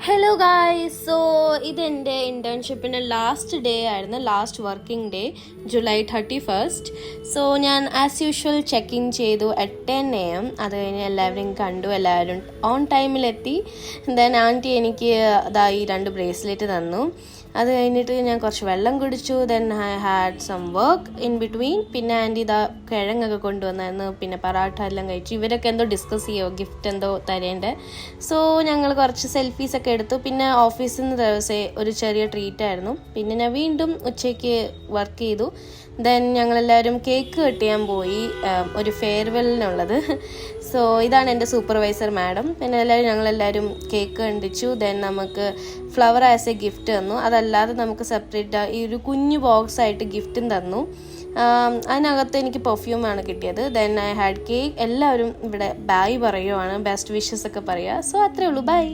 Hello guys, so ഇതെൻ്റെ ഇൻറ്റേൺഷിപ്പിൻ്റെ last day ആയിരുന്നു, last working day, July 31. So ഞാൻ as usual check in ചെയ്തു at 10 AM. അത് കഴിഞ്ഞ് എല്ലാവരും കണ്ടു, എല്ലാവരും ഓൺ ടൈമിലെത്തി. ദെൻ ആൻറ്റി എനിക്ക് ഈ 2 ബ്രേസ്ലെറ്റ് തന്നു. അത് കഴിഞ്ഞിട്ട് ഞാൻ കുറച്ച് വെള്ളം കുടിച്ചു. Then I had some work in between. പിന്നെ ആൻറ്റി കിഴങ്ങൊക്കെ കൊണ്ടുവന്നായിരുന്നു, പിന്നെ പറാട്ട എല്ലാം കഴിച്ചു. ഇവരൊക്കെ എന്തോ ഡിസ്കസ് ചെയ്യുമോ, ഗിഫ്റ്റ് എന്തോ തരേണ്ടത്. സോ ഞങ്ങൾ കുറച്ച് സെൽഫീസൊക്കെ എടുത്തു. പിന്നെ ഓഫീസിൽ നിന്ന് ദിവസം ഒരു ചെറിയ ട്രീറ്റായിരുന്നു. പിന്നെ ഞാൻ വീണ്ടും ഉച്ചയ്ക്ക് വർക്ക് ചെയ്തു. ദെൻ ഞങ്ങളെല്ലാവരും കേക്ക് കട്ട് ചെയ്യാൻ പോയി, ഒരു ഫെയർവെല്ലിനുള്ളത്. സോ ഇതാണ് എൻ്റെ സൂപ്പർവൈസർ മാഡം. പിന്നെ ഞങ്ങളെല്ലാവരും കേക്ക് കണ്ടിച്ചു. ദെൻ നമുക്ക് ഫ്ലവർ ആസ് എ ഗിഫ്റ്റ് തന്നു. അതല്ലാതെ നമുക്ക് സെപ്പറേറ്റ് ഈ ഒരു കുഞ്ഞു ബോക്സ് ആയിട്ട് ഗിഫ്റ്റും തന്നു. അതിനകത്ത് എനിക്ക് പെർഫ്യൂമാണ് കിട്ടിയത്. Then I had cake. എല്ലാവരും ഇവിടെ ബൈ പറയുവാണ്, ബെസ്റ്റ് വിഷസ് ഒക്കെ പറയുക. സോ അത്രേ ഉള്ളൂ, ബൈ.